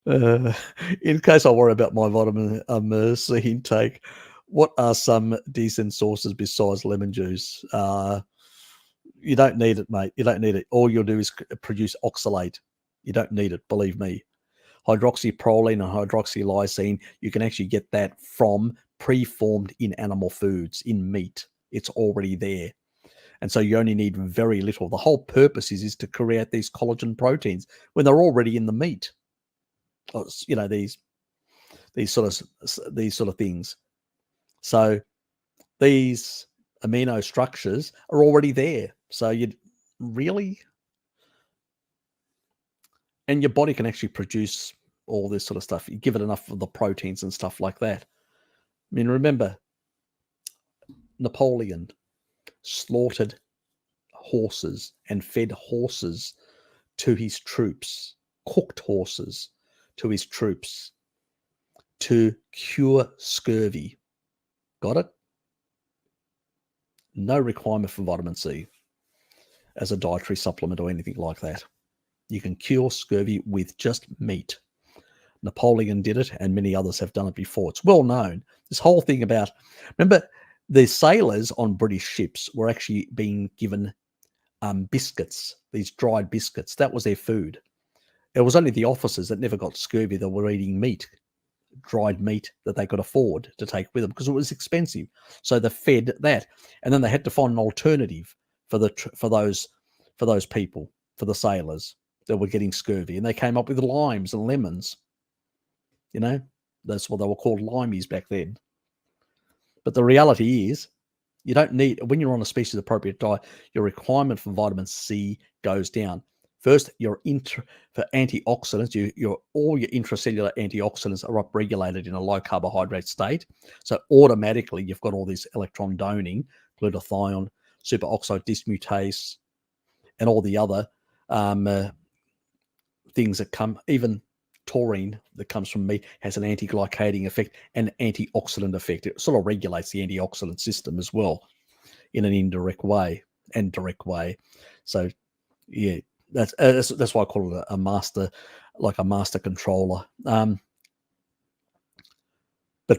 Uh, in case I worry about my vitamin C intake, what are some decent sources besides lemon juice? You don't need it, mate. You don't need it. All you'll do is produce oxalate. You don't need it, believe me. Hydroxyproline and hydroxylysine, you can actually get that from preformed in animal foods, in meat. It's already there. And so you only need very little. The whole purpose is to create these collagen proteins when they're already in the meat. You know, these sort of things. So these amino structures are already there. So you really, and your body can actually produce all this sort of stuff. You give it enough of the proteins and stuff like that. I mean, remember, Napoleon slaughtered horses and fed horses to his troops, cooked horses to his troops to cure scurvy. Got it? No requirement for vitamin C as a dietary supplement or anything like that. You can cure scurvy with just meat. Napoleon did it, and many others have done it before. It's well known. This whole thing about, remember, the sailors on British ships were actually being given biscuits, these dried biscuits. That was their food. It was only the officers that never got scurvy that were eating meat, dried meat that they could afford to take with them because it was expensive. So they fed that, and then they had to find an alternative for those people, for the sailors that were getting scurvy, and they came up with limes and lemons. You know, that's what they were called, limeys back then. But the reality is, you don't need, when you're on a species appropriate diet, your requirement for vitamin C goes down. First, for antioxidants, all your intracellular antioxidants are upregulated in a low carbohydrate state. So automatically, you've got all this electron doning, glutathione, superoxide dismutase, and all the other things that come, even taurine that comes from meat has an anti-glycating effect and antioxidant effect. It sort of regulates the antioxidant system as well in an indirect way and direct way. So yeah, that's why I call it a master, like a master controller. But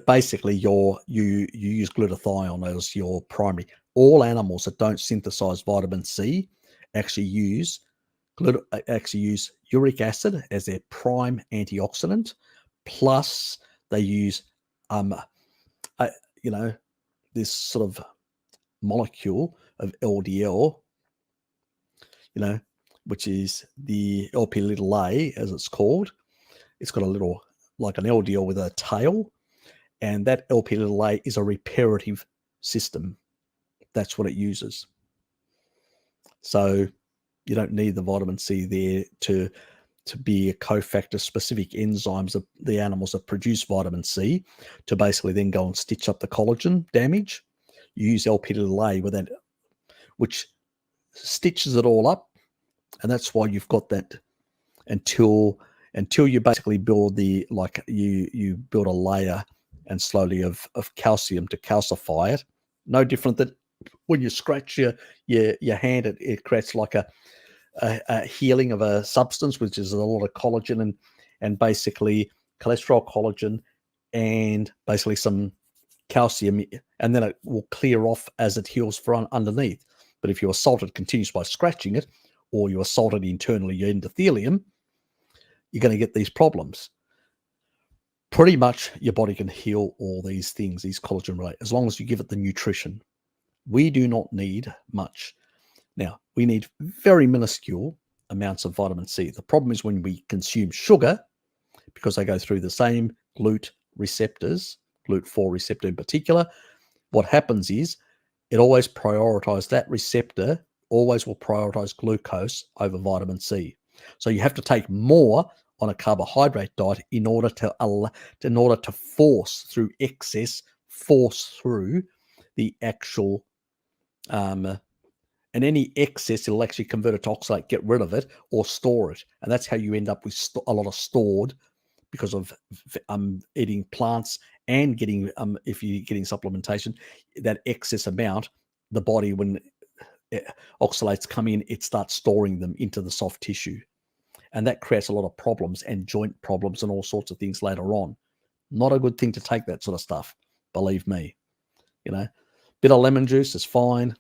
basically, you use glutathione as your primary. All animals that don't synthesize vitamin C actually use uric acid as their prime antioxidant, plus they use this sort of molecule of LDL, which is the LP little a, as it's called. It's got a little, like an LDL with a tail, and that LP little a is a reparative system. That's what it uses. So you don't need the vitamin C there to be a cofactor specific enzymes of the animals that produce vitamin C to basically then go and stitch up the collagen damage. You use LP-A with that, which stitches it all up, and that's why you've got that until you basically build you build a layer and slowly of calcium to calcify it. No different than when you scratch your hand, it creates like a healing of a substance, which is a lot of collagen and basically cholesterol, collagen, and basically some calcium, and then it will clear off as it heals from underneath. But if you assault it continuously by scratching it, or you assault it internally, your endothelium, you're going to get these problems. Pretty much your body can heal all these things, these collagen related, as long as you give it the nutrition. We do not need much. Now, we need very minuscule amounts of vitamin C. The problem is when we consume sugar, because they go through the same GLUT receptors, GLUT4 receptor in particular, what happens is it always prioritizes, that receptor always will prioritize glucose over vitamin C. So you have to take more on a carbohydrate diet in order to force through the actual and any excess, it'll actually convert it to oxalate, get rid of it, or store it. And that's how you end up with a lot of stored, because of eating plants and getting, if you're getting supplementation, that excess amount, the body, when oxalates come in, it starts storing them into the soft tissue. And that creates a lot of problems and joint problems and all sorts of things later on. Not a good thing to take that sort of stuff, believe me. You know, bit of lemon juice is fine.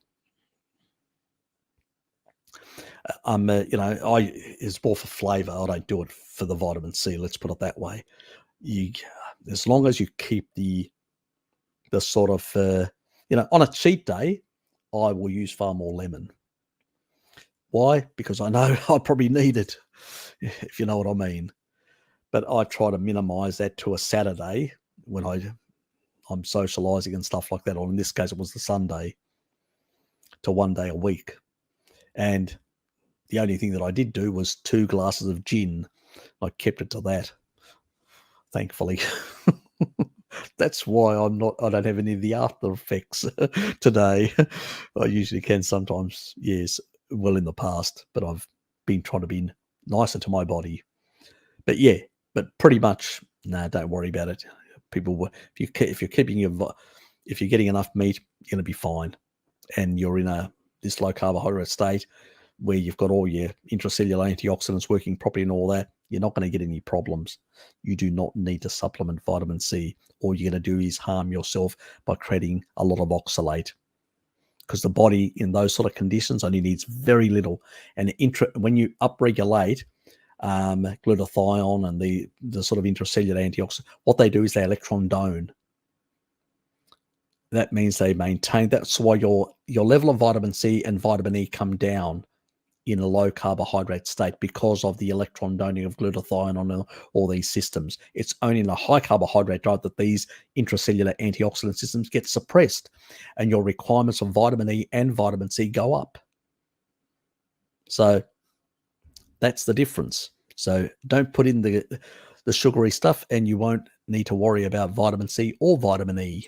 It's more for flavor. I don't do it for the vitamin C. Let's put it that way. As long as you keep the sort of, on a cheat day, I will use far more lemon. Why? Because I know I probably need it, if you know what I mean. But I try to minimize that to a Saturday when I'm socializing and stuff like that. Or in this case, it was the Sunday, to 1 day a week. And the only thing that I did do was 2 glasses of gin. I kept it to that, thankfully. That's why I don't have any of the after effects today. I usually can sometimes, yes, well in the past, but I've been trying to be nicer to my body. But yeah, but pretty much, no, don't worry about it. People, if you're getting enough meat, you're going to be fine, and you're in this low carbohydrate state where you've got all your intracellular antioxidants working properly and all that. You're not going to get any problems. You do not need to supplement vitamin C. All you're going to do is harm yourself by creating a lot of oxalate, because the body in those sort of conditions only needs very little. And when you upregulate glutathione and the sort of intracellular antioxidant, what they do is they electron donate. That means they maintain. That's why your level of vitamin C and vitamin E come down in a low carbohydrate state, because of the electron donating of glutathione on all these systems. It's only in a high carbohydrate diet that these intracellular antioxidant systems get suppressed, and your requirements of vitamin E and vitamin C go up. So that's the difference. So don't put in the sugary stuff, and you won't need to worry about vitamin C or vitamin E.